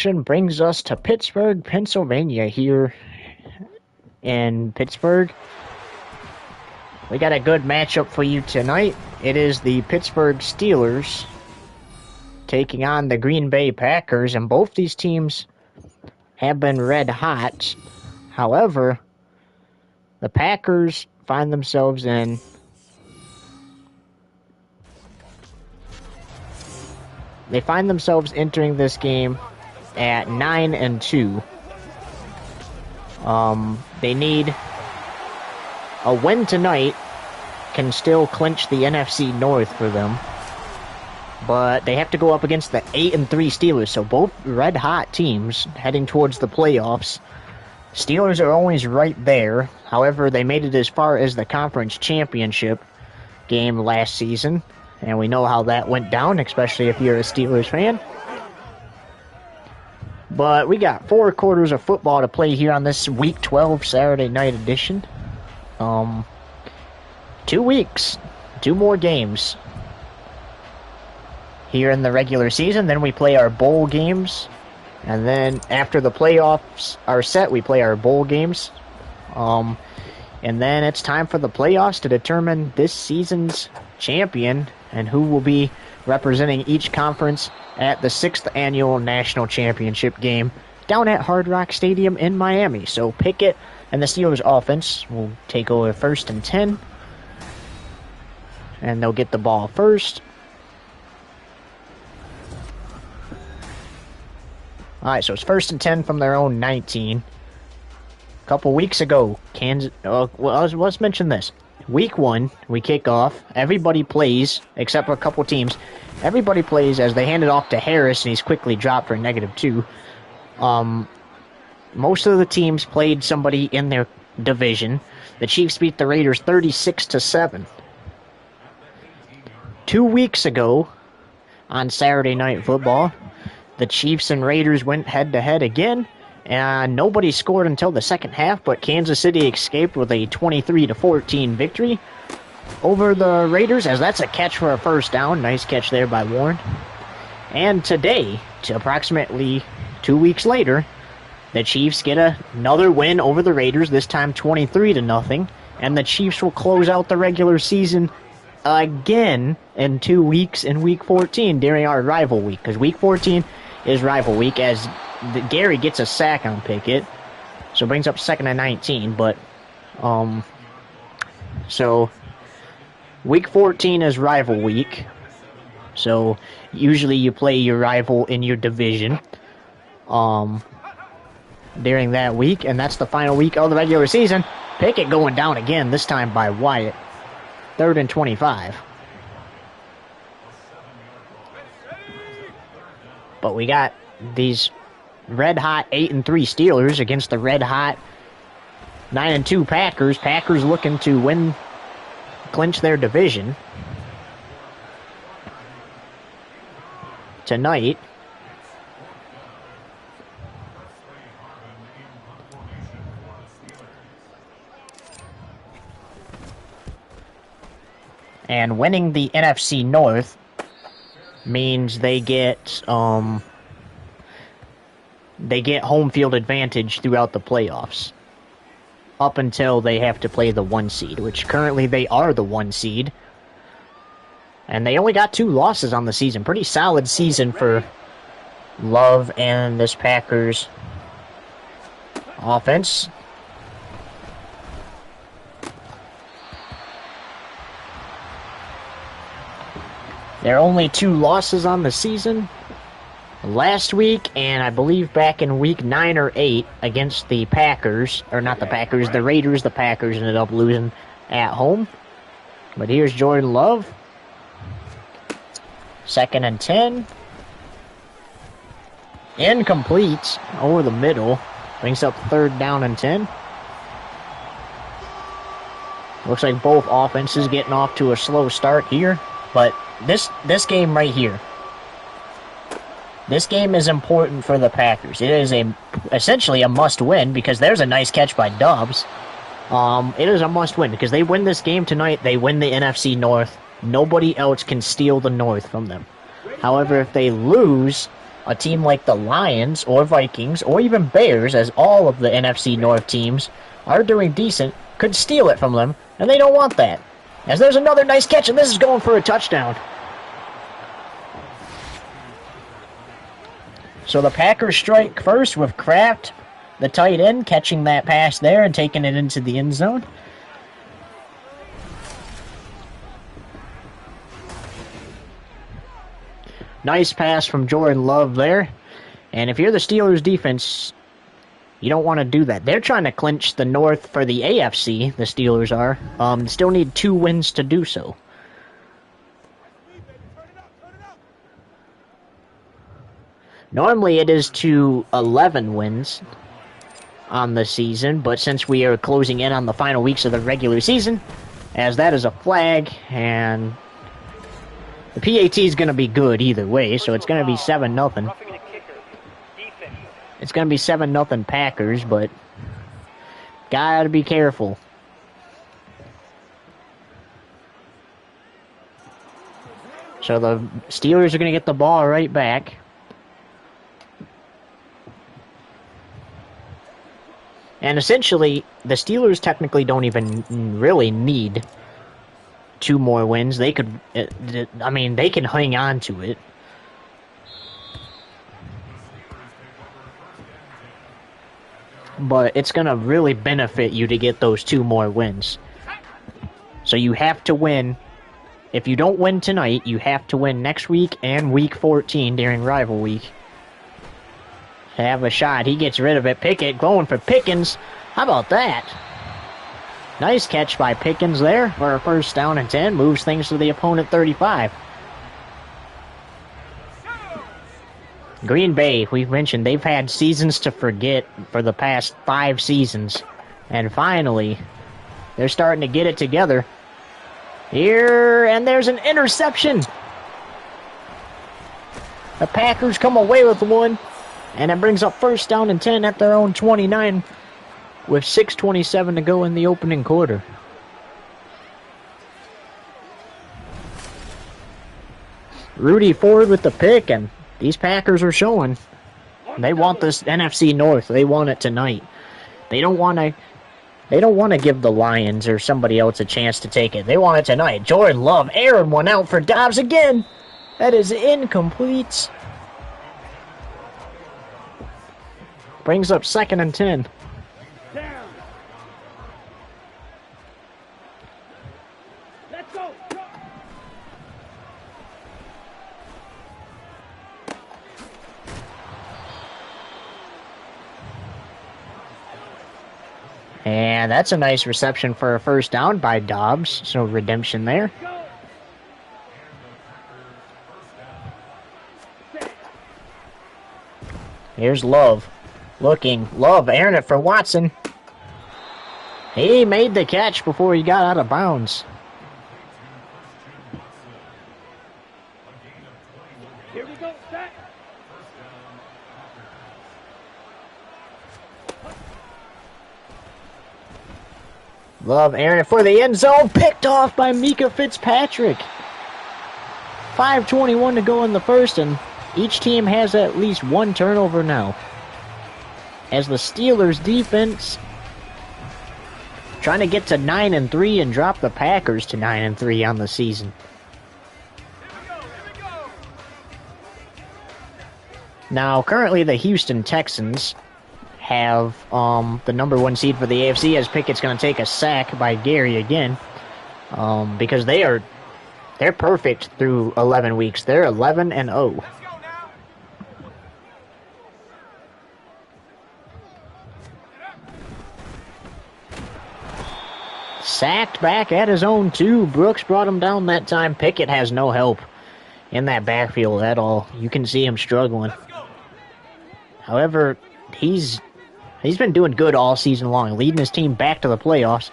brings us to Pittsburgh, Pennsylvania here in Pittsburgh. We got a good matchup for you tonight. It is the Pittsburgh Steelers taking on the Green Bay Packers, and both these teams have been red hot. However, the Packers find themselves in entering this game at 9-2. They need a win tonight, can still clinch the NFC North for them, but they have to go up against the 8-3 Steelers, so both red hot teams heading towards the playoffs. Steelers are always right there. However, they made it as far as the conference championship game last season, and we know how that went down, especially if you're a Steelers fan. But we got 4 quarters of football to play here on this Week 12 Saturday night edition. 2 weeks, 2 more games here in the regular season. Then we play our bowl games, and then after the playoffs are set, we play our bowl games. And then it's time for the playoffs to determine this season's champion and who will be representing each conference at the 6th annual national championship game down at Hard Rock Stadium in Miami. So Pickett and the Steelers offense will take over 1st and 10. And they'll get the ball first. Alright, so it's 1st and 10 from their own 19. A couple weeks ago, Kansas... let's mention this. Week 1, we kick off. Everybody plays, except for a couple teams. Everybody plays as they hand it off to Harris, and he's quickly dropped for -2. Most of the teams played somebody in their division. The Chiefs beat the Raiders 36-7. 2 weeks ago, on Saturday Night Football, the Chiefs and Raiders went head-to-head again, and nobody scored until the second half, but Kansas City escaped with a 23-14 victory over the Raiders, as that's a catch for a first down. Nice catch there by Warren. And today, to approximately 2 weeks later, the Chiefs get another win over the Raiders, this time 23-0, and the Chiefs will close out the regular season again in 2 weeks in Week 14 during our rival week, because Week 14 is rival week, as Gary gets a sack on Pickett, so it brings up 2nd and 19, but, so, Week 14 is rival week, so usually you play your rival in your division, during that week, and that's the final week of the regular season. Pickett going down again, this time by Wyatt. 3rd and 25. But we got these red-hot 8-3 Steelers against the red-hot 9-2 Packers. Packers looking to clinch their division tonight. And winning the NFC North means they get home field advantage throughout the playoffs, up until they have to play the 1 seed, which currently they are the 1 seed. And they only got 2 losses on the season. Pretty solid season for Love and this Packers offense. There are only 2 losses on the season. Last week, and I believe back in Week 9 or 8 against the Packers, or not the Packers, the Raiders, the Packers ended up losing at home. But here's Jordan Love. 2nd and 10. Incomplete over the middle. Brings up 3rd down and 10. Looks like both offenses getting off to a slow start here. But this game right here, this game is important for the Packers. It is essentially a must-win, because there's a nice catch by Dobbs. It is a must-win, because they win this game tonight, they win the NFC North. Nobody else can steal the North from them. However, if they lose, a team like the Lions or Vikings or even Bears, as all of the NFC North teams are doing decent, could steal it from them, and they don't want that. As there's another nice catch, and this is going for a touchdown. So the Packers strike first with Kraft, the tight end, catching that pass there and taking it into the end zone. Nice pass from Jordan Love there. And if you're the Steelers defense, you don't want to do that. They're trying to clinch the North for the AFC, the Steelers are. Still need 2 wins to do so. Normally it is to 11 wins on the season, but since we are closing in on the final weeks of the regular season, as that is a flag, and the PAT is going to be good either way, so it's going to be 7-0. It's going to be 7-0 Packers, but gotta be careful. So the Steelers are going to get the ball right back. And essentially, the Steelers technically don't even really need 2 more wins. They could, I mean, they can hang on to it. But it's going to really benefit you to get those 2 more wins. So you have to win. If you don't win tonight, you have to win next week and week 14 during rival week. Have a shot. He gets rid of it. Pickett going for Pickens. How about that? Nice catch by Pickens there for a first down and 10. Moves things to the opponent 35. Green Bay, we've mentioned, they've had seasons to forget for the past 5 seasons. And finally, they're starting to get it together. Here, and there's an interception. The Packers come away with one. And it brings up first down and 10 at their own 29 with 6:27 to go in the opening quarter. Rudy Ford with the pick, and these Packers are showing. They want this NFC North. They want it tonight. They don't want to give the Lions or somebody else a chance to take it. They want it tonight. Jordan Love airing one out for Dobbs again. That is incomplete. Brings up 2nd and 10. Down. Let's go. And that's a nice reception for a first down by Dobbs. So redemption there. Here's Love. Looking, Love airing it for Watson. He made the catch before he got out of bounds. Here we go, set. Love airing it for the end zone. Picked off by Mika Fitzpatrick. 5:21 to go in the first, and each team has at least 1 turnover now. As the Steelers defense trying to get to 9-3 and drop the Packers to 9-3 on the season. Now, currently the Houston Texans have the number 1 seed for the AFC, as Pickett's going to take a sack by Gary again, because they're perfect through 11 weeks. They're 11-0. Sacked back at his own 2. Brooks brought him down that time. Pickett has no help in that backfield at all. You can see him struggling. However, he's been doing good all season long, leading his team back to the playoffs.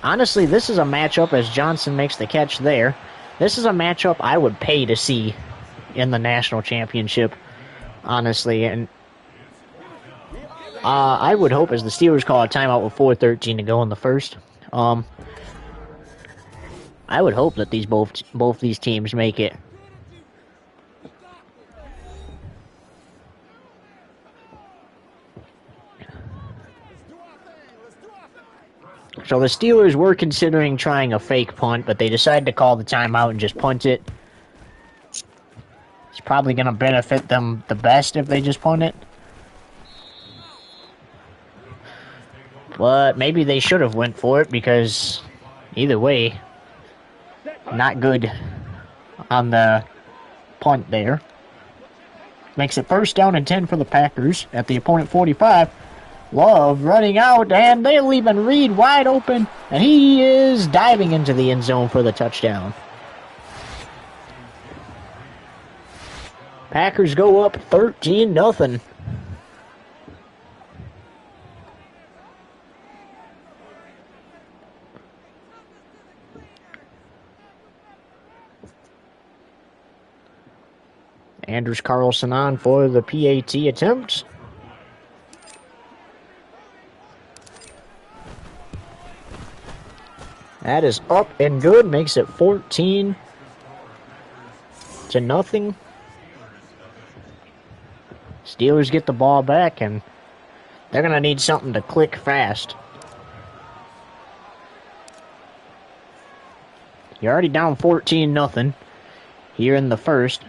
Honestly, this is a matchup, as Johnson makes the catch there. This is a matchup I would pay to see in the national championship, honestly. And I would hope, as the Steelers call a timeout with 4:13 to go in the first, I would hope that both these teams make it So the Steelers were considering trying a fake punt, but they decided to call the timeout and just punt it. It's probably going to benefit them the best if they just punt it. But maybe they should have went for it, because either way, not good on the punt there. Makes it 1st down and 10 for the Packers at the opponent 45. Love running out, and they're leaving Reed wide open, and he is diving into the end zone for the touchdown. Packers go up 13-0. Anders Carlson on for the PAT attempt. That is up and good. Makes it 14-0. Steelers get the ball back, and they're going to need something to click fast. You're already down 14-0 here in the first.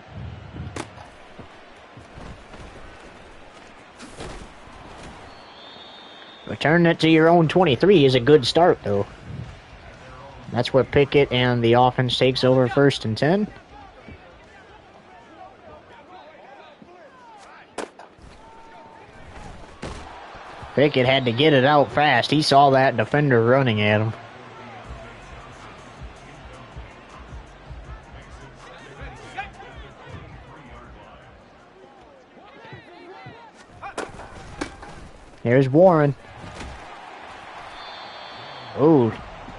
Returning it to your own 23 is a good start, though. That's where Pickett and the offense takes over 1st and 10. Pickett had to get it out fast. He saw that defender running at him. Here's Warren. Oh,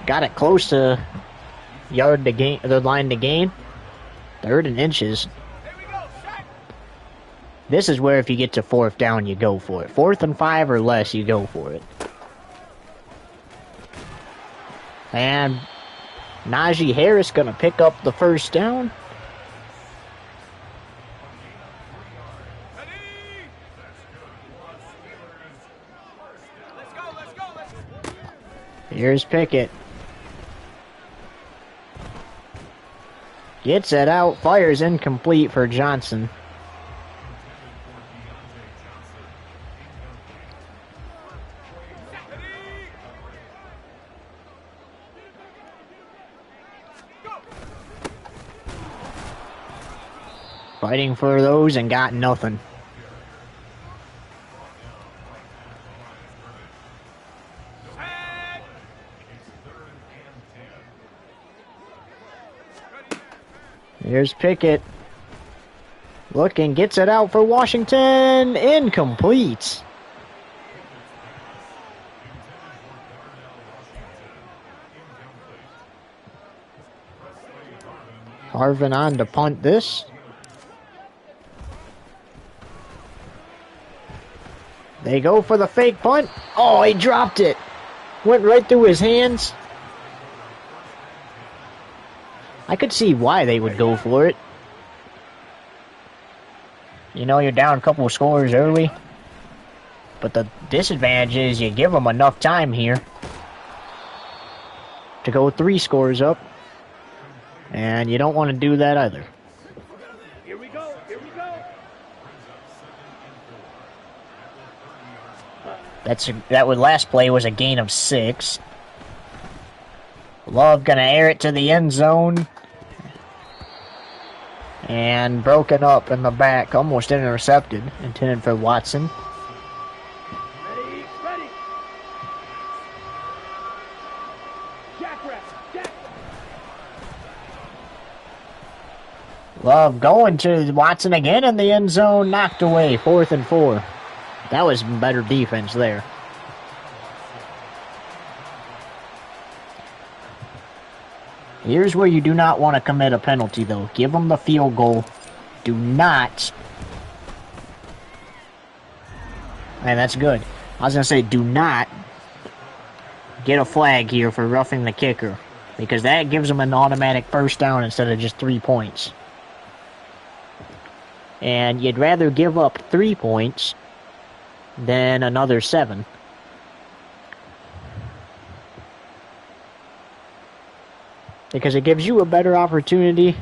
got it close to yard to gain, the line to gain. 3rd and inches. This is where if you get to 4th down, you go for it. 4th and 5 or less, you go for it. And Najee Harris going to pick up the 1st down. Here's Pickett. Gets it out, fires incomplete for Johnson. Fighting for those and got nothing. Here's Pickett. Looking, gets it out for Washington. Incomplete. Harvin on to punt this. They go for the fake punt. Oh, he dropped it. Went right through his hands. I could see why they would go for it. You know, you're down a couple of scores early. But the disadvantage is you give them enough time here to go 3 scores up. And you don't want to do that either. Here we go. Here we go. That last play was a gain of 6. Love gonna air it to the end zone. And broken up in the back, almost intercepted, intended for Watson. Ready, ready. Jackrabbit, jack. Love going to Watson again in the end zone, knocked away, 4th and 4. That was better defense there. Here's where you do not want to commit a penalty, though. Give them the field goal. Do not. And that's good. I was going to say, do not get a flag here for roughing the kicker, because that gives them an automatic 1st down instead of just 3 points. And you'd rather give up 3 points than another 7. because it gives you a better opportunity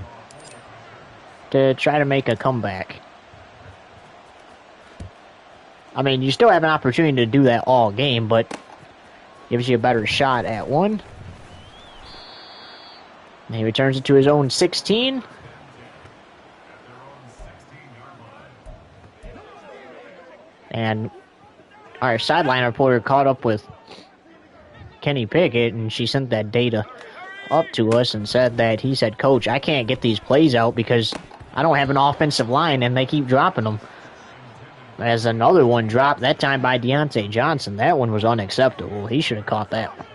to try to make a comeback. I mean, you still have an opportunity to do that all game, but gives you a better shot at one. And he returns it to his own 16. And our sideline reporter caught up with Kenny Pickett, and she sent that data up to us and said that he said, "Coach, I can't get these plays out because I don't have an offensive line and they keep dropping them." As another one dropped, that time by Deontay Johnson. That one was unacceptable. He should have caught that one.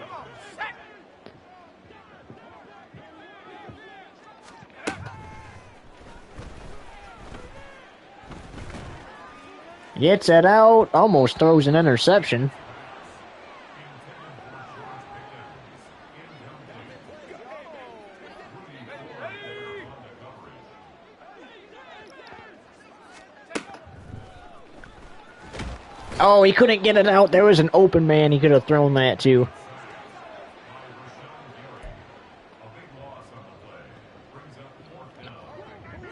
Gets it out, almost throws an interception. Oh, he couldn't get it out. There was an open man. He could have thrown that too.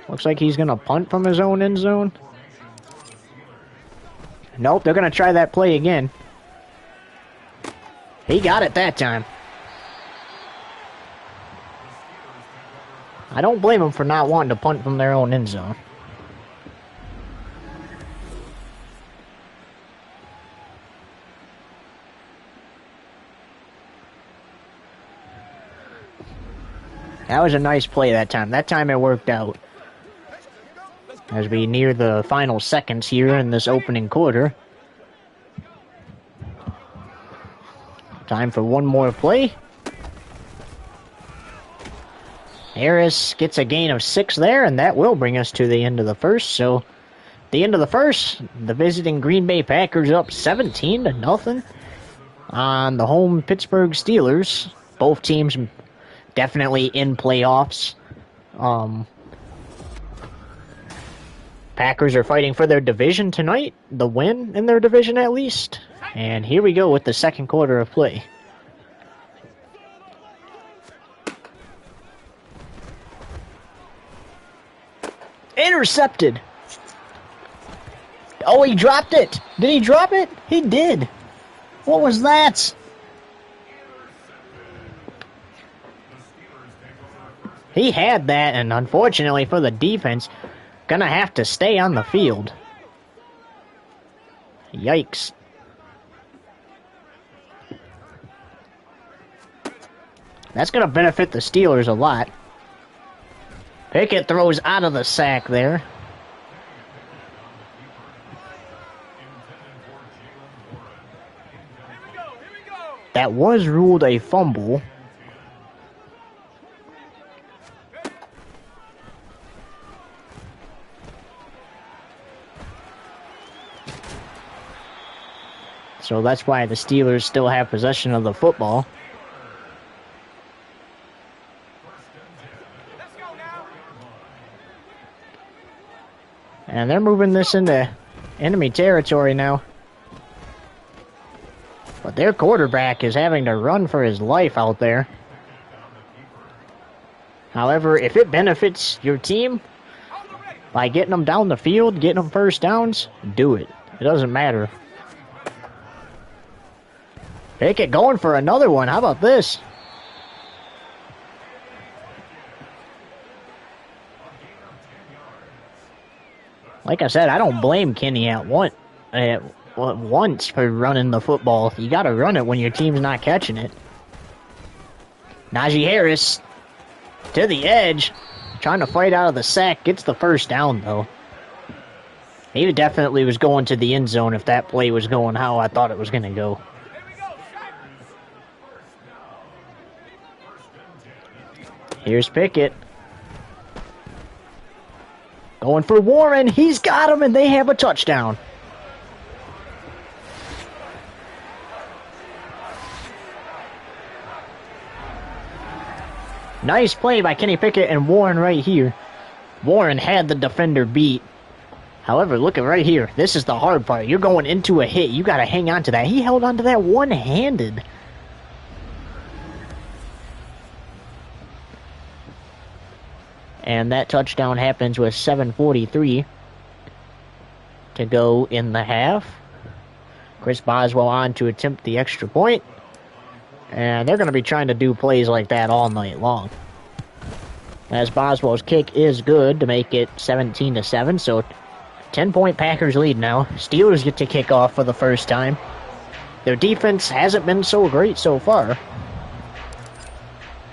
Looks like he's going to punt from his own end zone. Nope, they're going to try that play again. He got it that time. I don't blame him for not wanting to punt from their own end zone. That was a nice play that time. That time it worked out. As we near the final seconds here in this opening quarter. Time for one more play. Harris gets a gain of 6 there, and that will bring us to the end of the first. So, the end of the first, the visiting Green Bay Packers up 17-0 on the home Pittsburgh Steelers. Both teams definitely in playoffs. Packers are fighting for their division tonight, the win in their division at least. And here we go with the second quarter of play. Intercepted. Oh, he dropped it. Did he drop it? He did. What was that? He had that, and unfortunately for the defense, gonna have to stay on the field. Yikes. That's gonna benefit the Steelers a lot. Pickett throws out of the sack there. That was ruled a fumble. So that's why the Steelers still have possession of the football. And they're moving this into enemy territory now. But their quarterback is having to run for his life out there. However, if it benefits your team by getting them down the field, getting them first downs, do it. It doesn't matter. Pickett going for another one. How about this? Like I said, I don't blame Kenny at once for running the football. You got to run it when your team's not catching it. Najee Harris to the edge, trying to fight out of the sack. Gets the first down, though. He definitely was going to the end zone if that play was going how I thought it was going to go. Here's Pickett. Going for Warren. He's got him, and they have a touchdown. Nice play by Kenny Pickett and Warren right here. Warren had the defender beat. However, look at right here. This is the hard part. You're going into a hit. You got to hang on to that. He held on to that one-handed. And that touchdown happens with 7:43 to go in the half. Chris Boswell on to attempt the extra point. And they're going to be trying to do plays like that all night long. As Boswell's kick is good to make it 17-7. So 10-point Packers lead now. Steelers get to kick off for the first time. Their defense hasn't been so great so far.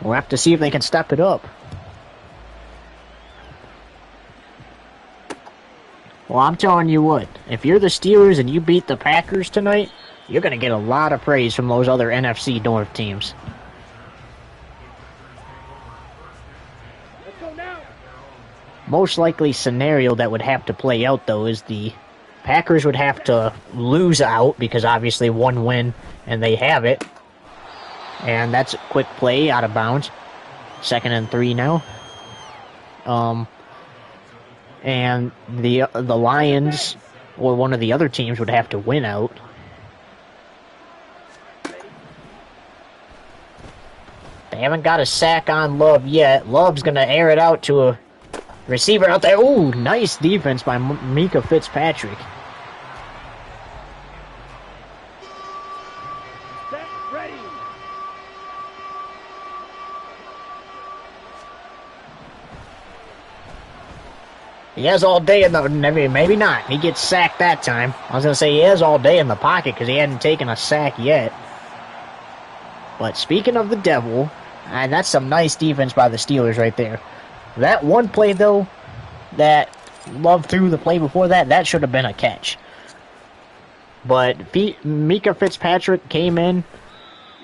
We'll have to see if they can step it up. Well, I'm telling you what, if you're the Steelers and you beat the Packers tonight, you're going to get a lot of praise from those other NFC North teams. Let's go now. Most likely scenario that would have to play out, though, is the Packers would have to lose out because obviously one win and they have it. And that's a quick play out of bounds. 2nd and 3 now. And the Lions or one of the other teams would have to win out. They haven't got a sack on Love yet. Love's going to air it out to a receiver out there. Ooh, nice defense by Micah Fitzpatrick. Set, ready. He has all day in the... Maybe not. He gets sacked that time. I was going to say he has all day in the pocket because he hadn't taken a sack yet. But speaking of the devil, and that's some nice defense by the Steelers right there. That one play, though, that Love threw the play before that, that should have been a catch. But Micah Fitzpatrick came in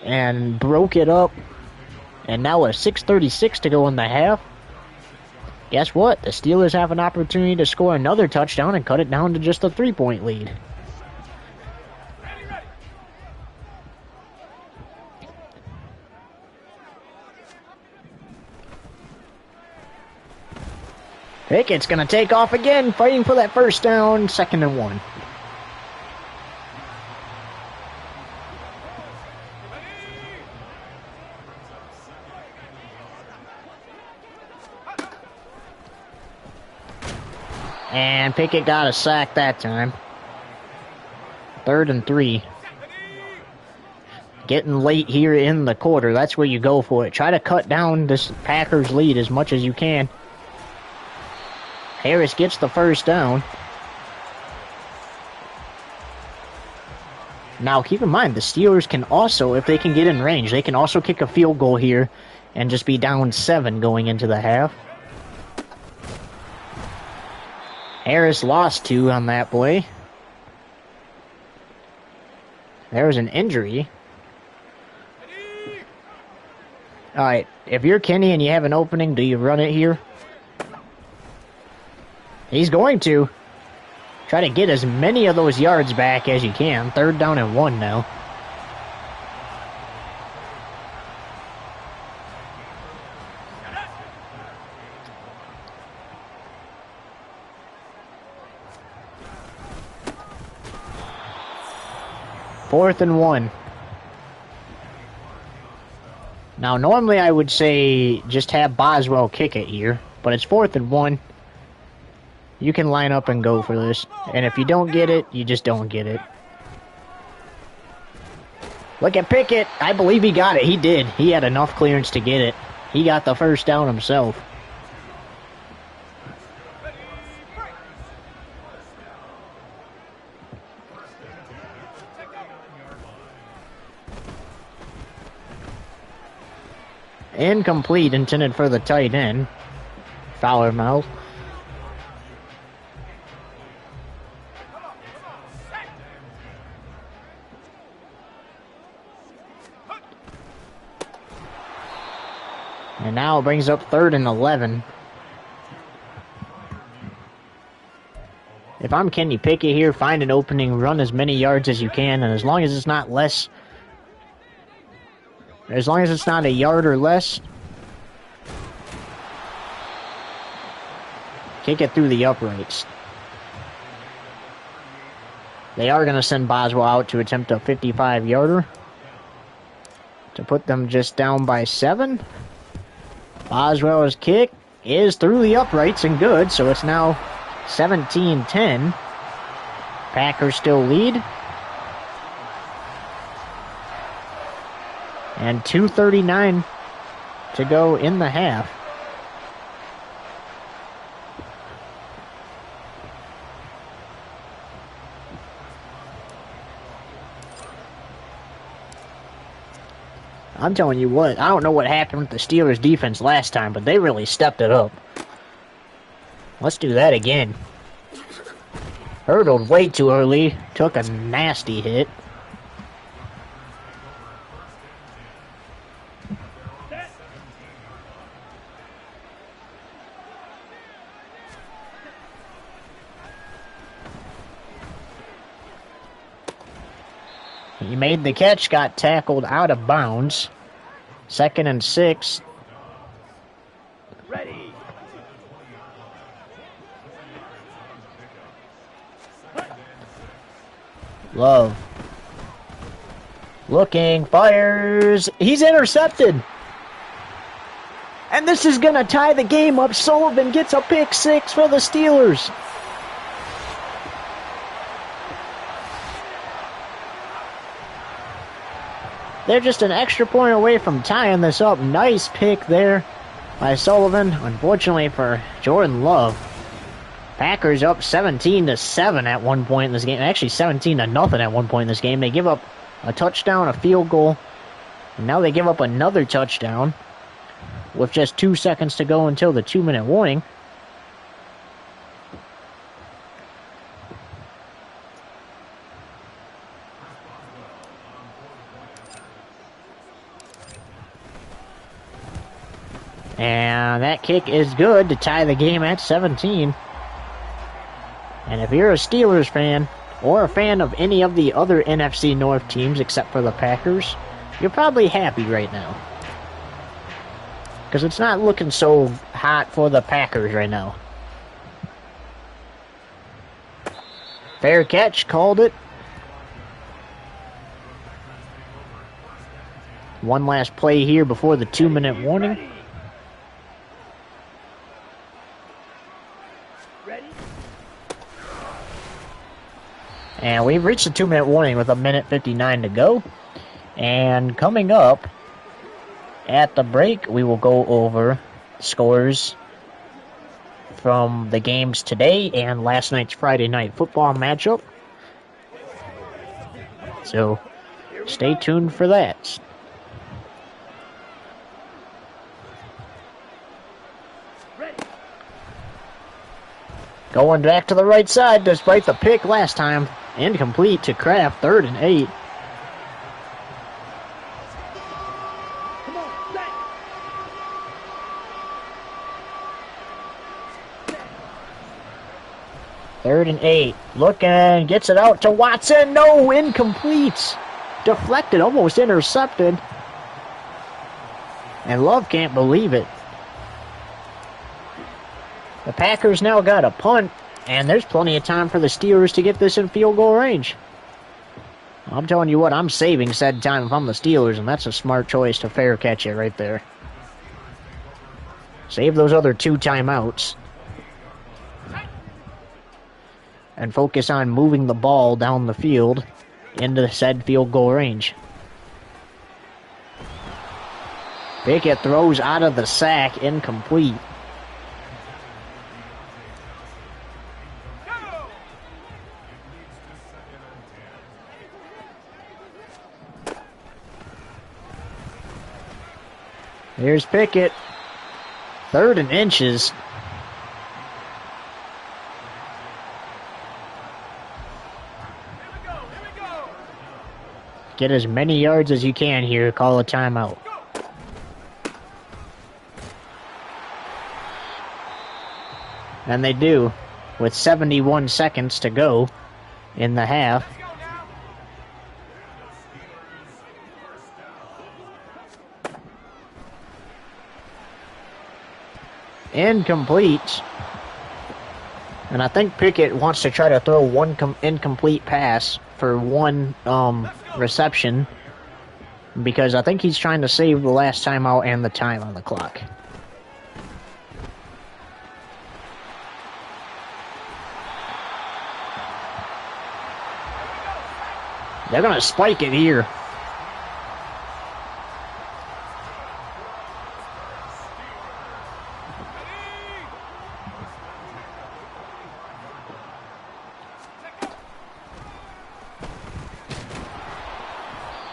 and broke it up. And now with 6:36 to go in the half, guess what? The Steelers have an opportunity to score another touchdown and cut it down to just a 3-point lead. Pickett's going to take off again, fighting for that first down, 2nd and 1. And Pickett got a sack that time. 3rd and 3. Getting late here in the quarter. That's where you go for it. Try to cut down this Packers lead as much as you can. Harris gets the first down. Now, keep in mind, the Steelers can also, if they can get in range, they can also kick a field goal here and just be down 7 going into the half. Harris lost 2 on that play. There was an injury. Alright, if you're Kenny and you have an opening, do you run it here? He's going to. Try to get as many of those yards back as you can. 3rd down and 1 now. Fourth and 1. Now, normally I would say just have Boswell kick it here, but it's 4th and 1. You can line up and go for this. And if you don't get it, you just don't get it. Look at Pickett. I believe he got it. He did. He had enough clearance to get it. He got the first down himself. Incomplete, intended for the tight end. Fowler mouth. And now it brings up 3rd and 11. If I'm Kenny Pickett here, find an opening, run as many yards as you can, and as long as it's not less, as long as it's not a yard or less, kick it through the uprights. They are going to send Boswell out to attempt a 55-yarder to put them just down by 7. Boswell's kick is through the uprights and good, so it's now 17-10. Packers still lead. And 2:39 to go in the half. I'm telling you what, I don't know what happened with the Steelers' defense last time, but they really stepped it up. Let's do that again. Hurdled way too early, took a nasty hit. He made the catch, got tackled out of bounds. 2nd and 6. Ready. Love. Looking, fires. He's intercepted. And this is going to tie the game up. Sullivan gets a pick 6 for the Steelers. They're just an extra point away from tying this up. Nice pick there by Sullivan. Unfortunately for Jordan Love. Packers up 17-7 at one point in this game. Actually 17-0 at one point in this game. They give up a touchdown, a field goal. And now they give up another touchdown with just 2 seconds to go until the 2-minute warning. And that kick is good to tie the game at 17. And if you're a Steelers fan, or a fan of any of the other NFC North teams except for the Packers, you're probably happy right now. Because it's not looking so hot for the Packers right now. Fair catch, called it. One last play here before the 2-minute warning. And we've reached the 2-minute warning with 1:59 to go. And coming up at the break, we will go over scores from the games today and last night's Friday night football matchup. So stay tuned for that. Going back to the right side despite the pick last time. Incomplete to Kraft, 3rd and 8. Come on, set. Third and 8. Looking, gets it out to Watson. No, incomplete. Deflected, almost intercepted. And Love can't believe it. The Packers now got a punt, and there's plenty of time for the Steelers to get this in field goal range. I'm telling you what, I'm saving said time if I'm the Steelers, and that's a smart choice to fair catch it right there. Save those other 2 timeouts. And focus on moving the ball down the field into said field goal range. Pickett throws out of the sack, incomplete. Here's Pickett. 3rd and inches. Get as many yards as you can here. Call a timeout. And they do, with 71 seconds to go in the half. Incomplete. And I think Pickett wants to try to throw one incomplete pass for one reception, because I think he's trying to save the last timeout and the time on the clock. They're going to spike it here.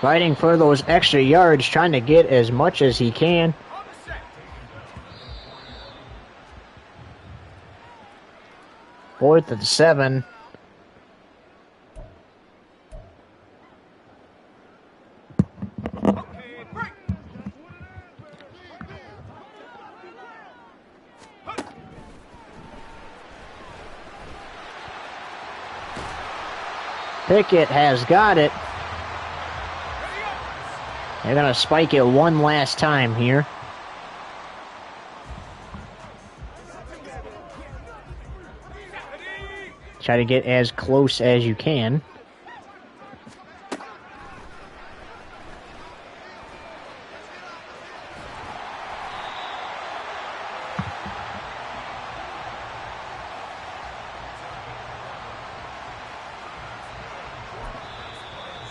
Fighting for those extra yards, trying to get as much as he can. Fourth and 7. Pickett has got it. They're going to spike it one last time here. Try to get as close as you can.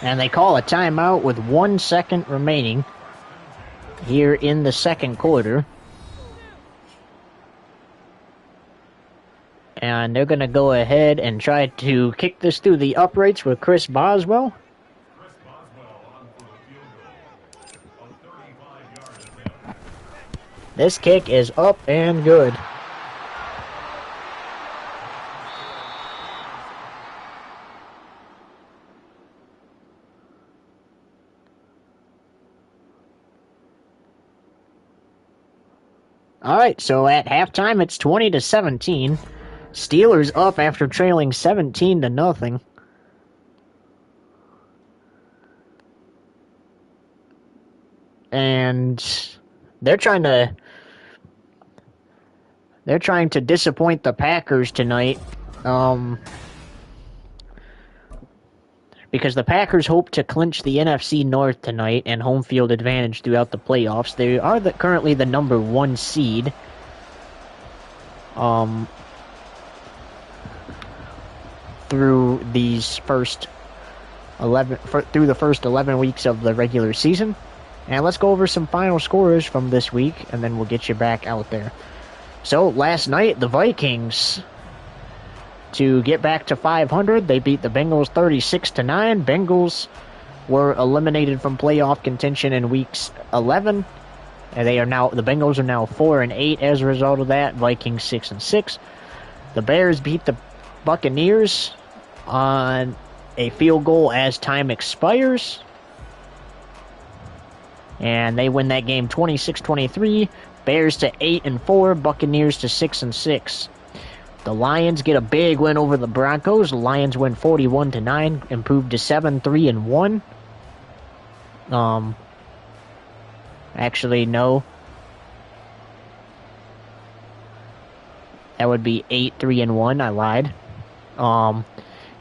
And they call a timeout with 1 second remaining here in the second quarter. And they're going to go ahead and try to kick this through the uprights with Chris Boswell. This kick is up and good. All right, so at halftime, it's 20-17. Steelers up after trailing 17-0. And they're trying to disappoint the Packers tonight. Because the Packers hope to clinch the NFC North tonight and home field advantage throughout the playoffs. They are currently the number 1 seed. Through these first 11 weeks of the regular season. And let's go over some final scores from this week, and then we'll get you back out there. So last night, the Vikings, to get back to 500, they beat the Bengals 36-9. Bengals were eliminated from playoff contention in weeks 11, and the Bengals are now 4-8 as a result of that. Vikings 6-6. The Bears beat the Buccaneers on a field goal as time expires, and they win that game 26-23. Bears to 8-4, Buccaneers to 6-6. The Lions get a big win over the Broncos. The Lions win 41-9, improved to 7-3-1. Actually, no. That would be 8-3-1. I lied.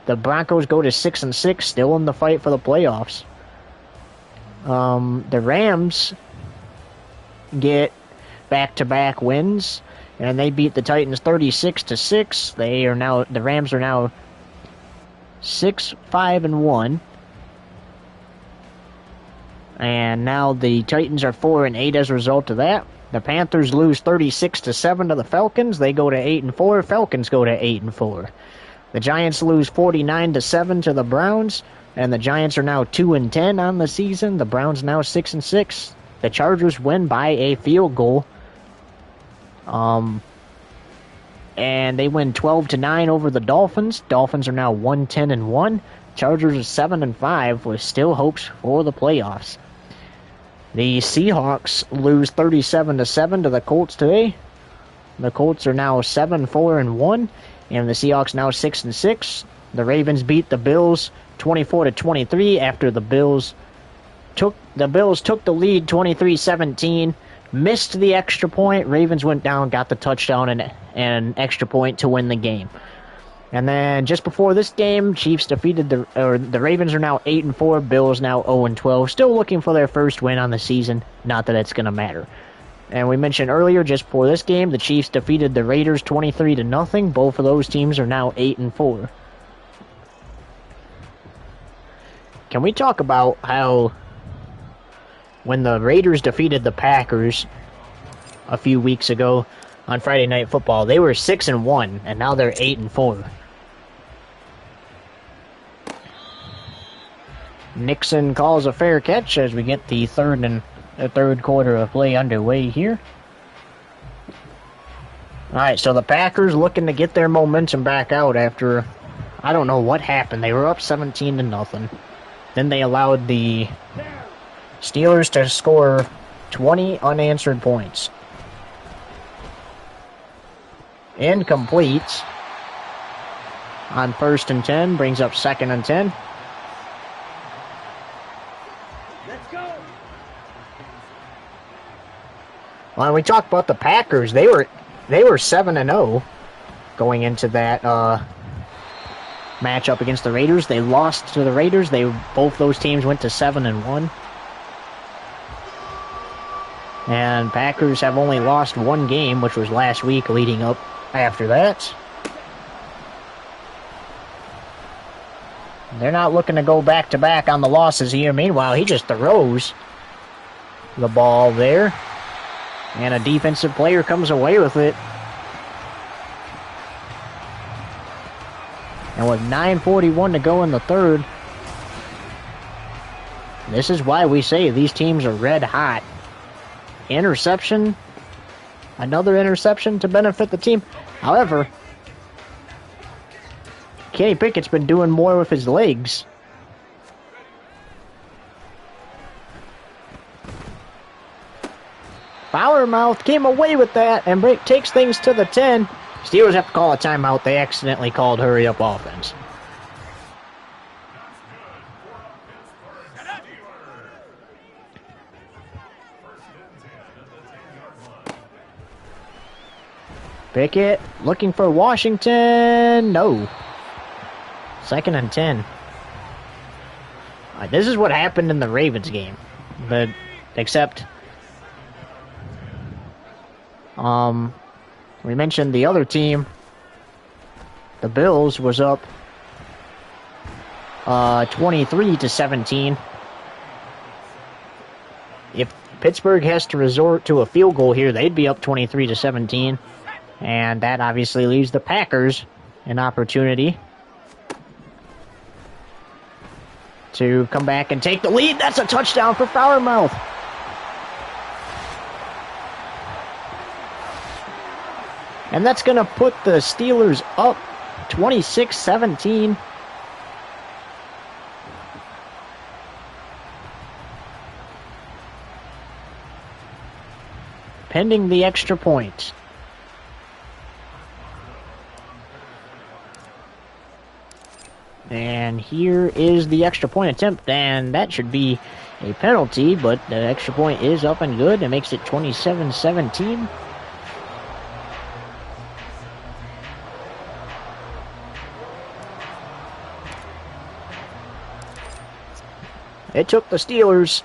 The Broncos go to 6-6, still in the fight for the playoffs. The Rams get back-to-back wins, and they beat the Titans 36-6. The Rams are now 6-5-1. And now the Titans are 4-8 as a result of that. The Panthers lose 36-7 to the Falcons. They go to 8-4. Falcons go to 8-4. The Giants lose 49-7 to the Browns, and the Giants are now 2-10 on the season. The Browns now 6-6. The Chargers win by a field goal. And they win 12-9 over the Dolphins. Dolphins are now 1-10-1. Chargers are 7-5 with still hopes for the playoffs. The Seahawks lose 37-7 to the Colts today. The Colts are now 7-4-1, and the Seahawks now 6-6. The Ravens beat the Bills 24-23 after the Bills took the lead 23-17. Missed the extra point. Ravens went down, got the touchdown, and an extra point to win the game. And then just before this game, Chiefs defeated the Ravens are now 8-4, Bills now 0-12. Still looking for their first win on the season. Not that it's going to matter. And we mentioned earlier, just before this game, the Chiefs defeated the Raiders 23-0. Both of those teams are now 8-4. can we talk about how when the Raiders defeated the Packers a few weeks ago on Friday Night Football, they were 6-1, and now they're 8-4. Nixon calls a fair catch as we get the third quarter of play underway here. Alright, so the Packers looking to get their momentum back out after, I don't know what happened. They were up 17-0. Then they allowed the Steelers to score 20 unanswered points. Incomplete on 1st and 10, brings up 2nd and 10. Let's go. When we talk about the Packers, they were 7-0 going into that matchup against the Raiders. They lost to the Raiders. Both those teams went to 7-1. And Packers have only lost one game, which was last week leading up after that. They're not looking to go back-to-back on the losses here. Meanwhile, he just throws the ball there. And a defensive player comes away with it. And with 9:41 to go in the third, this is why we say these teams are red hot. Interception. Another interception to benefit the team. However, Kenny Pickett's been doing more with his legs. Bowermouth came away with that and takes things to the 10. Steelers have to call a timeout. They accidentally called hurry-up offense. Pickett looking for Washington. No. 2nd and 10. This is what happened in the Ravens game. But except we mentioned the other team, the Bills, was up 23-17. If Pittsburgh has to resort to a field goal here, they'd be up 23-17. And that obviously leaves the Packers an opportunity to come back and take the lead. That's a touchdown for Bowermouth. And that's going to put the Steelers up 26-17. Pending the extra point. And here is the extra point attempt, and that should be a penalty, but the extra point is up and good. It makes it 27-17. It took the Steelers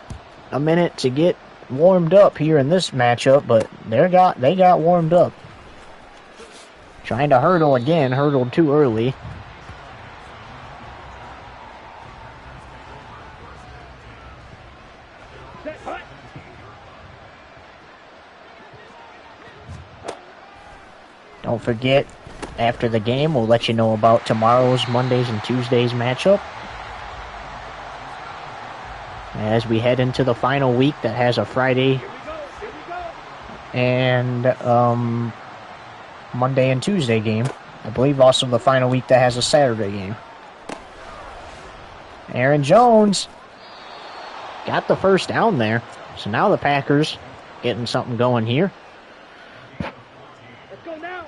a minute to get warmed up here in this matchup, but they got warmed up. Trying to hurdle again, hurdled too early. Don't forget, after the game, we'll let you know about tomorrow's Mondays and Tuesdays matchup. As we head into the final week that has a Friday and Monday and Tuesday game. I believe also the final week that has a Saturday game. Aaron Jones got the first down there. So now the Packers getting something going here. Let's go now.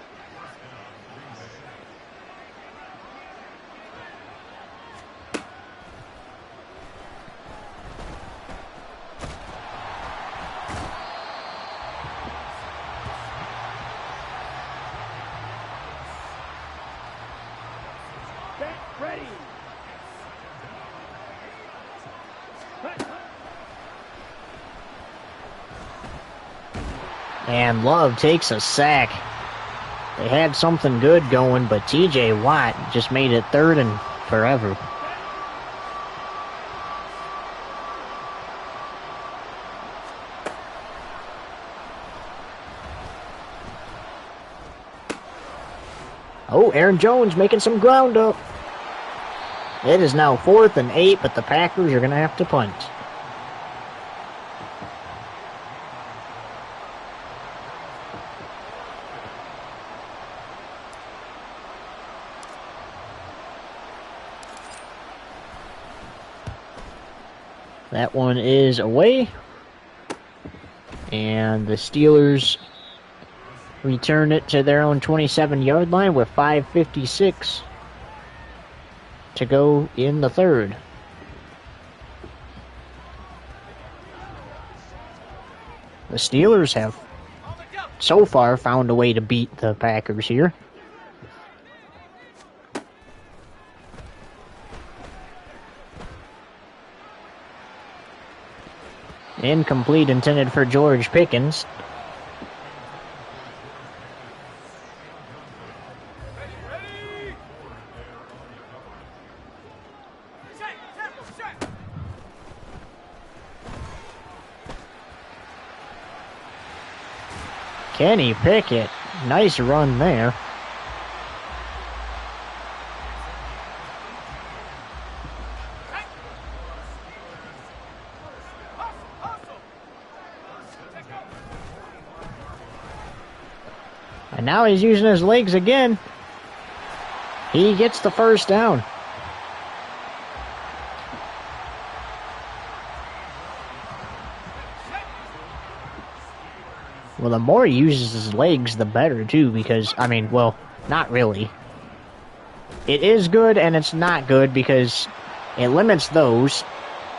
Get ready. And Love takes a sack. They had something good going, but TJ Watt just made it 3rd and forever. Oh, Aaron Jones making some ground up. It is now 4th and 8, but the Packers are going to have to punt. That one is away. And the Steelers return it to their own 27-yard line with 5:56 to go in the third. The Steelers have so far found a way to beat the Packers here. Incomplete, intended for George Pickens. Kenny Pickett, nice run there. And now he's using his legs again. He gets the first down. Well, the more he uses his legs, the better, too, because, I mean, well, not really. It is good and it's not good because it limits those,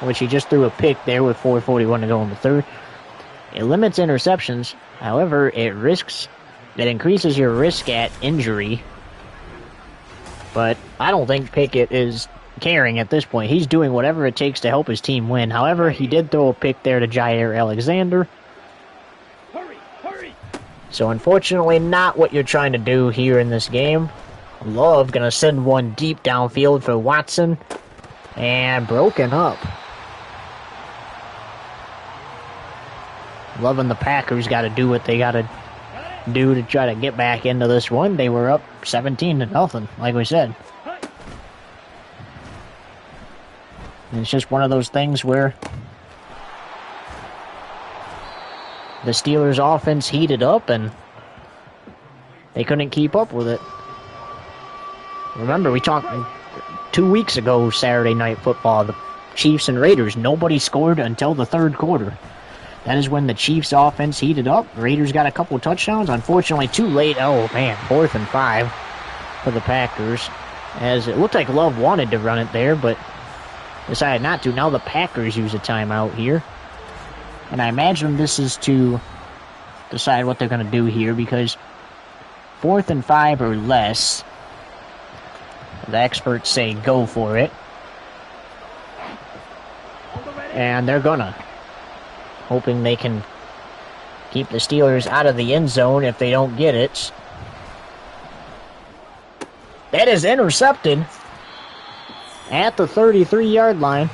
which he just threw a pick there with 4:41 to go in the third. It limits interceptions. However, it increases your risk at injury. But I don't think Pickett is caring at this point. He's doing whatever it takes to help his team win. However, he did throw a pick there to Jair Alexander. So unfortunately, not what you're trying to do here in this game. Love gonna send one deep downfield for Watson. And broken up. Love and the Packers gotta do what they gotta do to try to get back into this one. They were up 17-0, like we said. And it's just one of those things where the Steelers' offense heated up and they couldn't keep up with it. Remember, we talked 2 weeks ago, Saturday Night Football, the Chiefs and Raiders. Nobody scored until the third quarter. That is when the Chiefs' offense heated up. Raiders got a couple touchdowns. Unfortunately, too late. Oh, man, 4th and 5 for the Packers. As it looked like Love wanted to run it there, but decided not to. Now the Packers use a timeout here. And I imagine this is to decide what they're going to do here because 4th and 5 or less, the experts say go for it. And they're gonna. Hoping they can keep the Steelers out of the end zone if they don't get it. That is intercepted at the 33-yard line.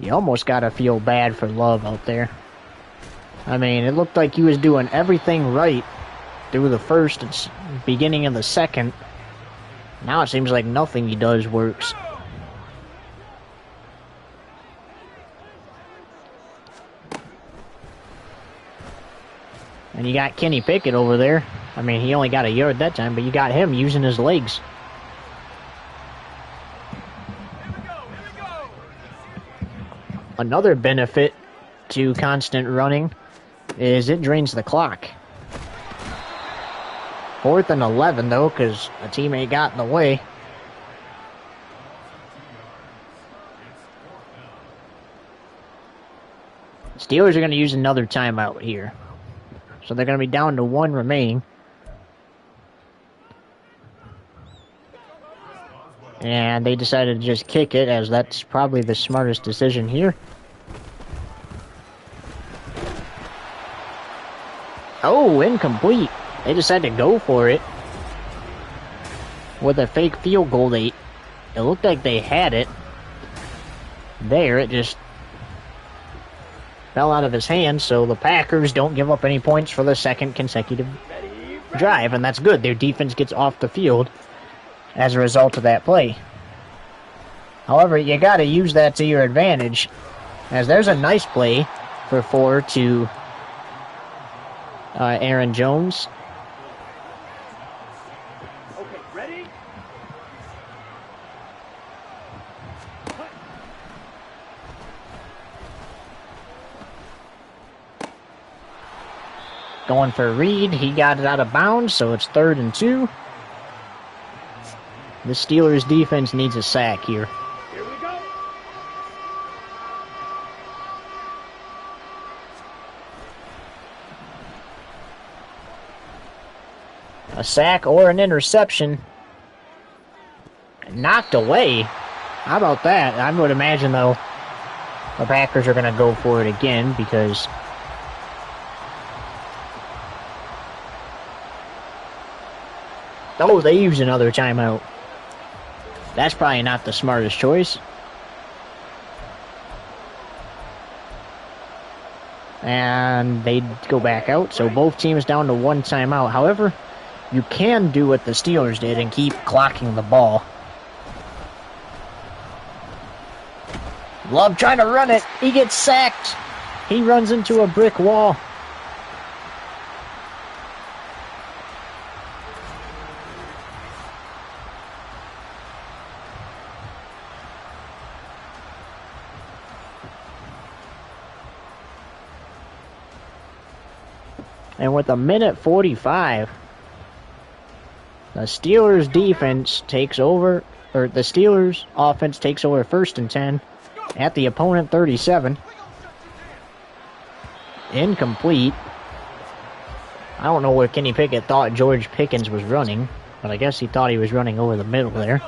You almost gotta feel bad for Love out there. I mean, it looked like he was doing everything right through the first and beginning of the second. Now it seems like nothing he does works. And you got Kenny Pickett over there. I mean, he only got a yard that time, but you got him using his legs. Another benefit to constant running is it drains the clock. 4th and 11, though, because a teammate got in the way. Steelers are going to use another timeout here. So they're going to be down to 1 remaining. And they decided to just kick it, as that's probably the smartest decision here. Oh, incomplete. They decided to go for it. with a fake field goal. It looked like they had it there. It just fell out of his hands, so the Packers don't give up any points for the second consecutive drive, and that's good. Their defense gets off the field as a result of that play. However, you got to use that to your advantage, as there's a nice play for 4 to Aaron Jones. Okay, ready? Going for Reed. He got it out of bounds, so it's 3rd and 2. The Steelers' defense needs a sack here. Here we go. A sack or an interception. Knocked away. How about that? I would imagine, though, the Packers are going to go for it again because oh, they used another timeout. That's probably not the smartest choice. And they go back out, so both teams down to 1 timeout. However, you can do what the Steelers did and keep clocking the ball. Love trying to run it. He gets sacked. He runs into a brick wall. And with 1:45, the Steelers defense takes over, or the Steelers offense takes over 1st and 10 at the opponent 37. Incomplete. I don't know where Kenny Pickett thought George Pickens was running, but I guess he thought he was running over the middle there.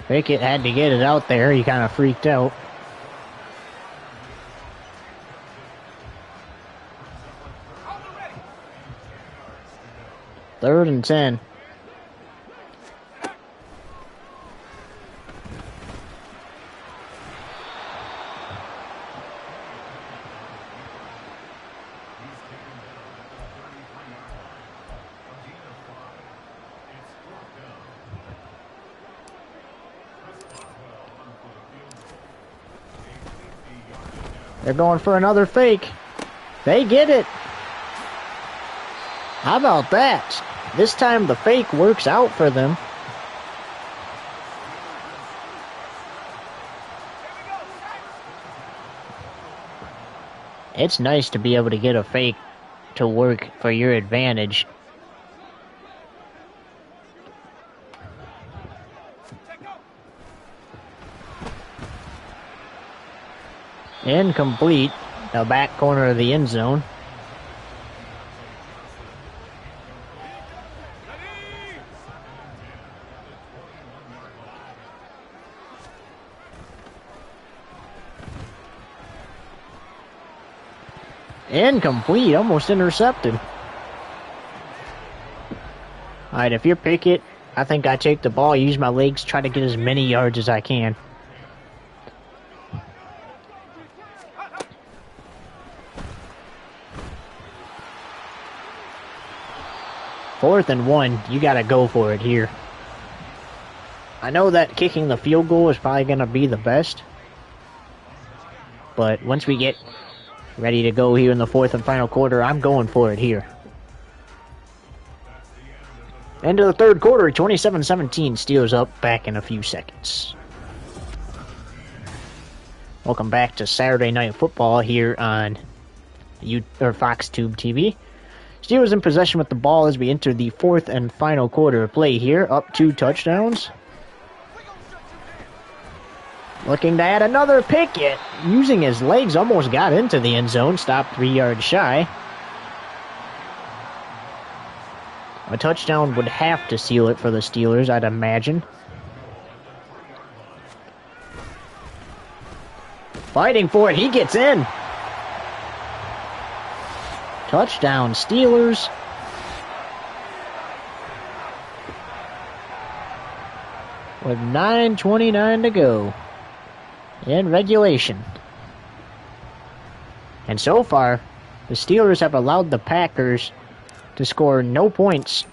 Pickett had to get it out there. He kind of freaked out. Third and 10. They're going for another fake. They get it. How about that? This time the fake works out for them. It's nice to be able to get a fake to work for your advantage. Incomplete. The back corner of the end zone. Incomplete. Almost intercepted. Alright, if you're Pickett, I think I take the ball, use my legs, try to get as many yards as I can. Fourth and 1, you gotta go for it here. I know that kicking the field goal is probably gonna be the best, but once we get ready to go here in the 4th and final quarter, I'm going for it here. End of the 3rd quarter, 27-17, Steelers up, back in a few seconds. Welcome back to Saturday Night Football here on FoxTube TV. Steelers in possession with the ball as we enter the 4th and final quarter of play here, up 2 touchdowns. Looking to add another Pickett, using his legs, almost got into the end zone, stopped 3 yards shy. A touchdown would have to seal it for the Steelers, I'd imagine. Fighting for it, he gets in. Touchdown, Steelers. With 9:29 to go in regulation. And so far, the Steelers have allowed the Packers to score no points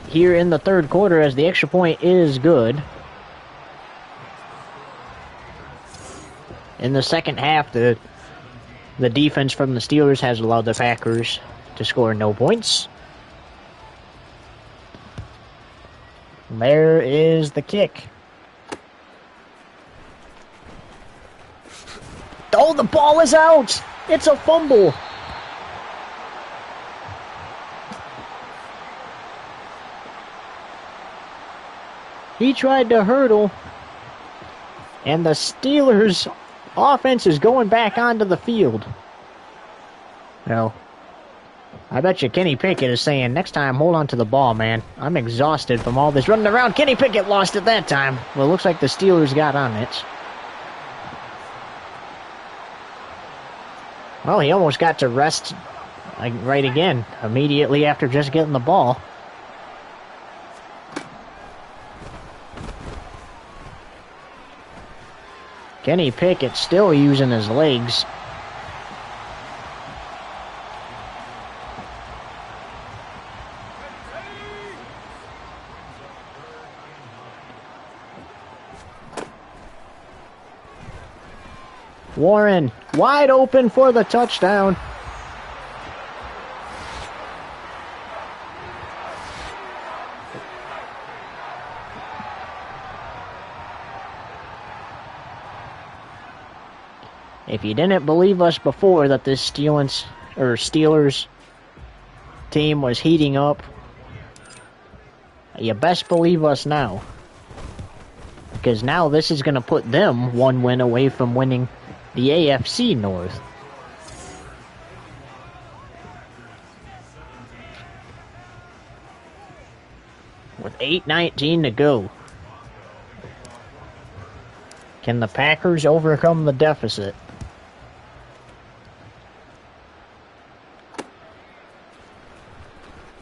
here in the third quarter, as the extra point is good. In the second half, the defense from the Steelers has allowed the Packers to score no points. There is the kick. Oh, the ball is out! It's a fumble! He tried to hurdle, and the Steelers' offense is going back onto the field. Well, I bet you Kenny Pickett is saying, next time, hold on to the ball, man. I'm exhausted from all this running around. Kenny Pickett lost it that time. Well, it looks like the Steelers got on it. Well, he almost got to rest right again, immediately after just getting the ball. Kenny Pickett still using his legs. Warren, wide open for the touchdown. If you didn't believe us before that this Steelers team was heating up, you best believe us now. Because now this is going to put them one win away from winning the AFC North. With 8:19 to go. Can the Packers overcome the deficit?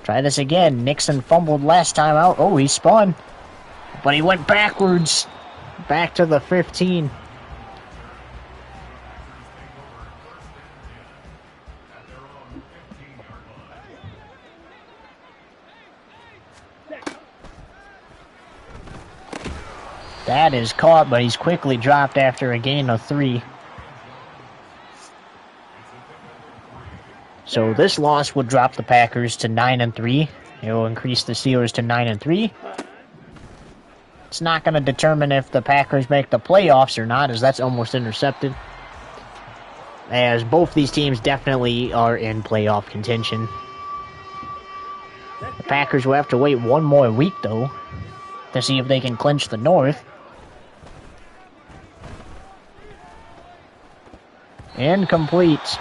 Try this again. Nixon fumbled last time out. Oh, he spun. But he went backwards. Back to the 15. That is caught, but he's quickly dropped after a gain of 3. So this loss would drop the Packers to 9-3. It will increase the Steelers to 9-3. It's not going to determine if the Packers make the playoffs or not, as that's almost intercepted. As both these teams definitely are in playoff contention. The Packers will have to wait one more week, though, to see if they can clinch the North. Incomplete.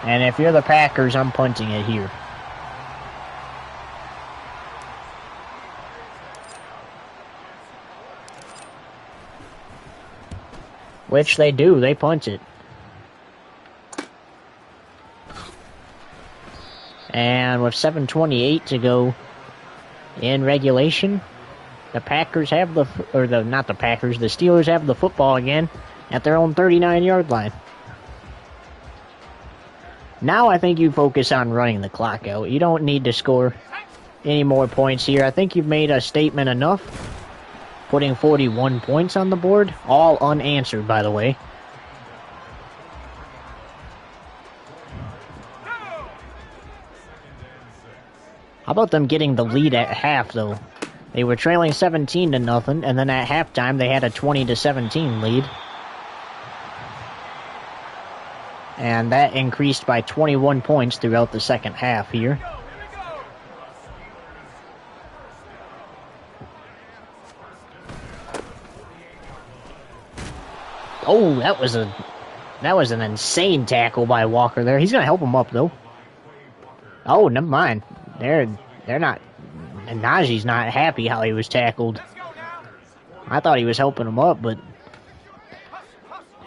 And if you're the Packers, I'm punting it here. Which they do. They punt it. And with 7:28 to go in regulation, the Packers have the Steelers have the football again at their own 39-yard line. Now I think you focus on running the clock out. You don't need to score any more points here. I think you've made a statement enough, putting 41 points on the board, all unanswered, by the way. How about them getting the lead at half, though? They were trailing 17-0, and then at halftime they had a 20-17 lead. And that increased by 21 points throughout the second half here. Oh, that was an insane tackle by Walker there. He's gonna help him up though. Oh, never mind. They're not. Najee's not happy how he was tackled. I thought he was helping him up, but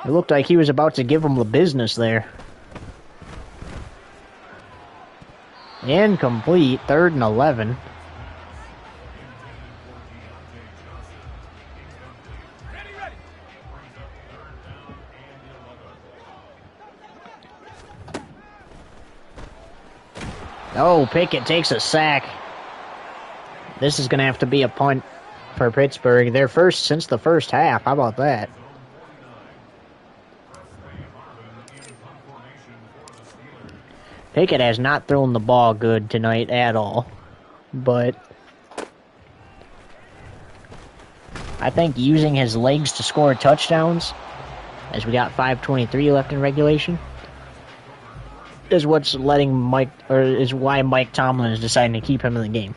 It looked like he was about to give him the business there. Incomplete, 3rd and 11. Oh, Pickett takes a sack. This is going to have to be a punt for Pittsburgh. Their first since the first half. How about that? Pickett has not thrown the ball good tonight at all. But I think using his legs to score touchdowns, as we got 5:23 left in regulation, is what's letting Mike, or is why Mike Tomlin is deciding to keep him in the game.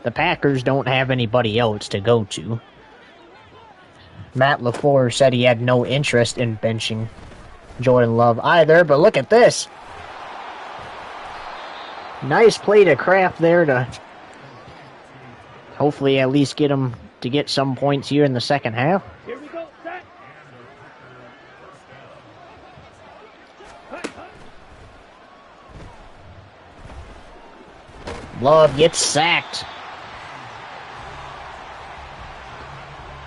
The Packers don't have anybody else to go to. Matt LaFleur said he had no interest in benching Jordan Love either, but look at this. Nice play to Kraft there to hopefully at least get him to get some points here in the second half. Here we go, set. Love gets sacked.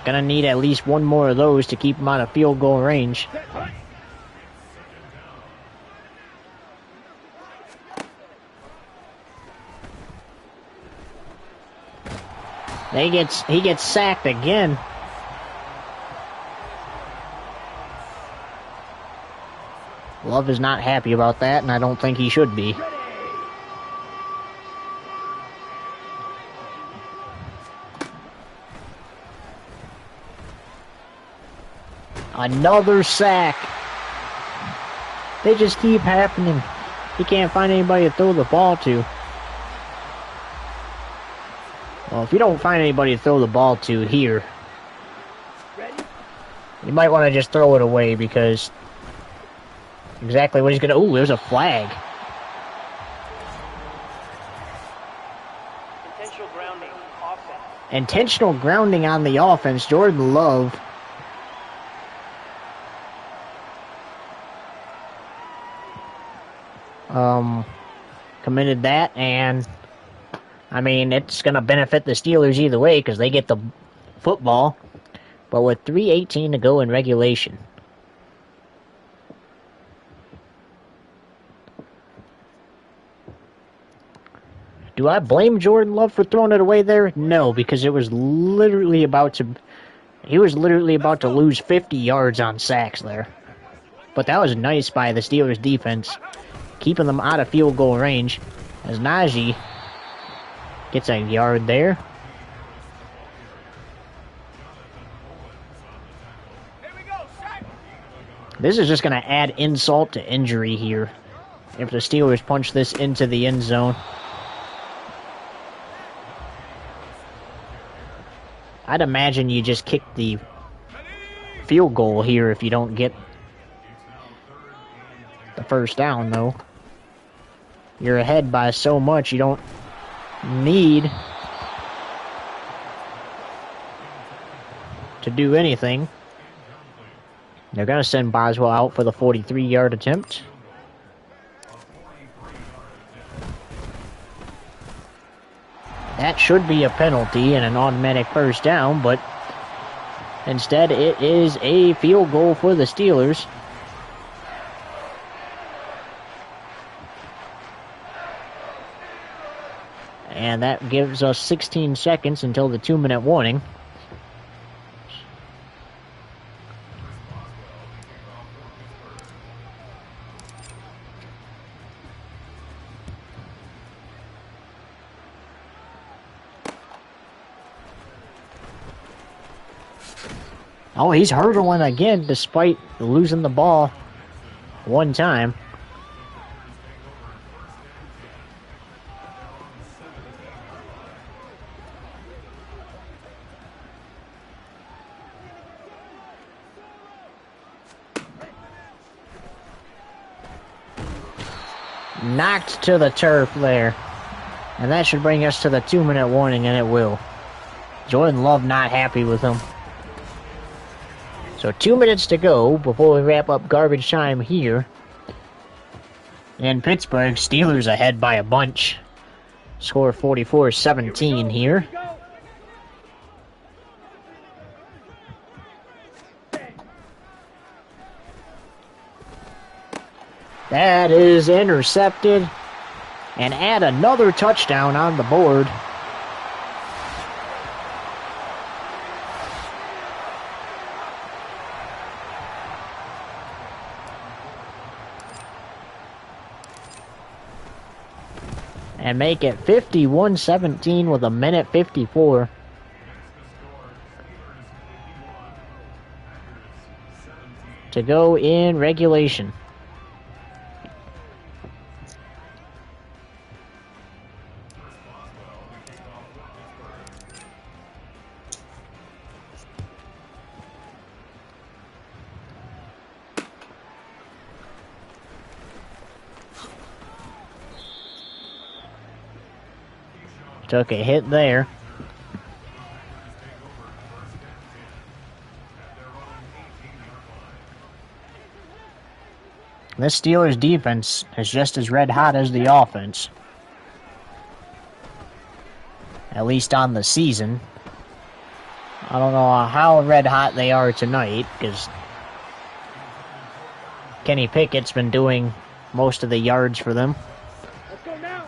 Gonna need at least one more of those to keep him out of field goal range. He gets sacked again. Love is not happy about that, and I don't think he should be. Another sack. They just keep happening. He can't find anybody to throw the ball to. Well, if you don't find anybody to throw the ball to here, you might want to just throw it away, because exactly what he's going to... Ooh, there's a flag. Intentional grounding, offense. Intentional grounding on the offense. Jordan Love committed that, and I mean, it's going to benefit the Steelers either way because they get the football. But with 3:18 to go in regulation, do I blame Jordan Love for throwing it away there? No, because it was literally about to... He was literally about to lose 50 yards on sacks there. But that was nice by the Steelers defense, keeping them out of field goal range, as Najee gets a yard there. This is just going to add insult to injury here if the Steelers punch this into the end zone. I'd imagine you just kick the field goal here if you don't get the first down, though. You're ahead by so much, you don't need to do anything. They're going to send Boswell out for the 43-yard attempt. That should be a penalty and an automatic first down, but instead it is a field goal for the Steelers. And that gives us 16 seconds until the 2-minute warning. Oh, he's hurdling again despite losing the ball one time. Knocked to the turf there. And that should bring us to the 2-minute warning, and it will. Jordan Love not happy with him. So 2 minutes to go before we wrap up garbage time here. In Pittsburgh, Steelers ahead by a bunch. Score 44-17 here. That is intercepted. And add another touchdown on the board. And make it 51-17 with 1:54. To go in regulation. Took a hit there. This Steelers defense is just as red hot as the offense. At least on the season. I don't know how red hot they are tonight, because Kenny Pickett's been doing most of the yards for them. Let's go now.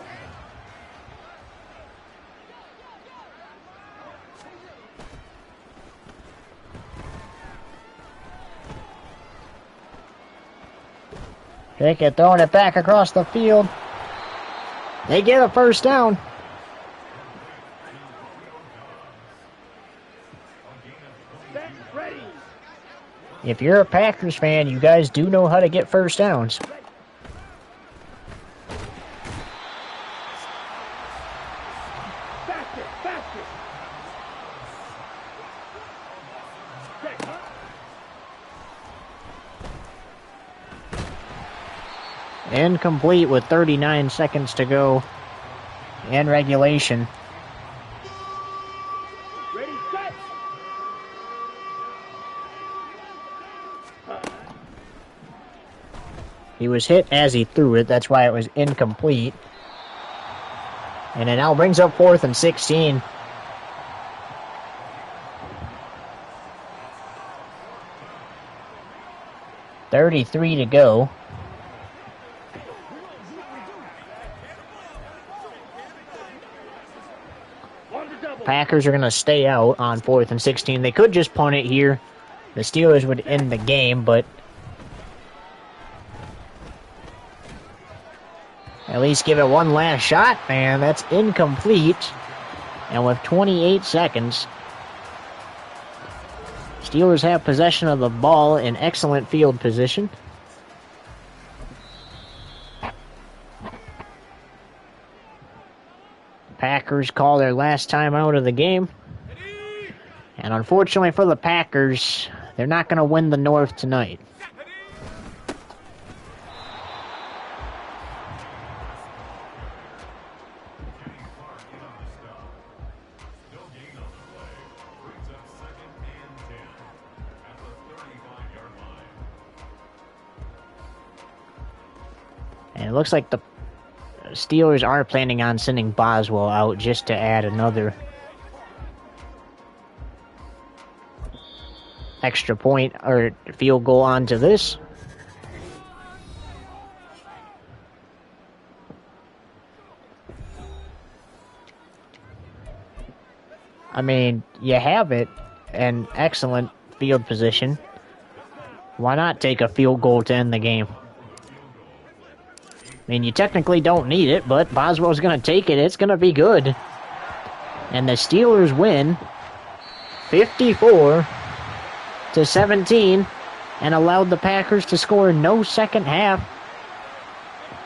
Pickett throwing it back across the field. They get a first down. Set, ready. If you're a Packers fan, you guys do know how to get first downs. Faster, faster. Set, huh? Incomplete with 39 seconds to go in regulation. Ready, set. He was hit as he threw it. That's why it was incomplete. And it now brings up 4th and 16. .33 to go. On the double. Packers are going to stay out on 4th and 16. They could just punt it here. The Steelers would end the game, but at least give it one last shot, and that's incomplete. And with 28 seconds, Steelers have possession of the ball in excellent field position. Packers call their last time out of the game. And unfortunately for the Packers, they're not going to win the North tonight. And it looks like the Steelers are planning on sending Boswell out just to add another extra point or field goal onto this. I mean, you have it in excellent field position. Why not take a field goal to end the game? I mean, you technically don't need it, but Boswell's going to take it. It's going to be good. And the Steelers win 54-17 and allowed the Packers to score no second half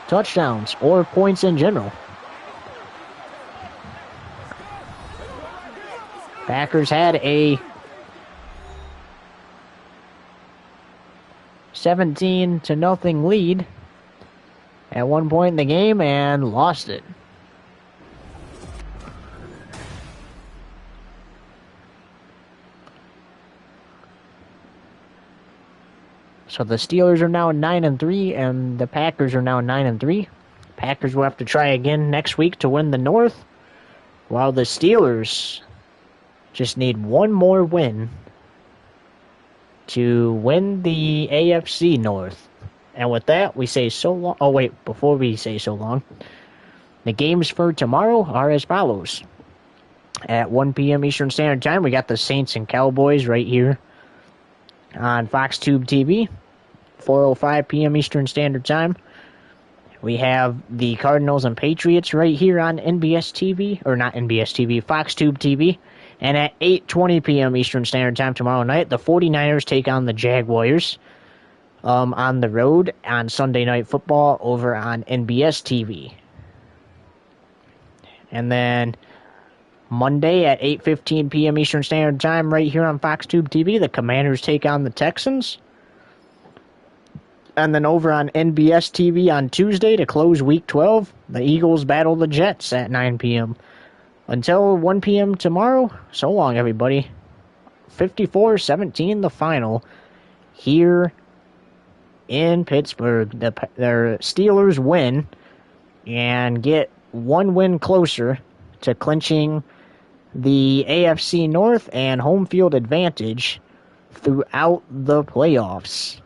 touchdowns or points in general. Packers had a 17-0 lead at one point in the game and lost it. So the Steelers are now 9-3, and the Packers are now 9-3. Packers will have to try again next week to win the North, while the Steelers just need one more win to win the AFC North. And with that, we say so long. Oh, wait, before we say so long, the games for tomorrow are as follows. At 1 p.m. Eastern Standard Time, we got the Saints and Cowboys right here on Fox Tube TV. 4:05 p.m. Eastern Standard Time, we have the Cardinals and Patriots right here on NBS TV, or not NBS TV, Fox Tube TV. And at 8:20 p.m. Eastern Standard Time tomorrow night, the 49ers take on the Jaguars on the road on Sunday Night Football over on NBS TV. And then Monday at 8:15 p.m. Eastern Standard Time right here on Fox Tube TV, the Commanders take on the Texans. And then over on NBS TV on Tuesday to close Week 12, the Eagles battle the Jets at 9 p.m. Until 1 p.m. tomorrow, so long, everybody. 54-17 the final here in Pittsburgh. The Steelers win and get one win closer to clinching the AFC North and home field advantage throughout the playoffs.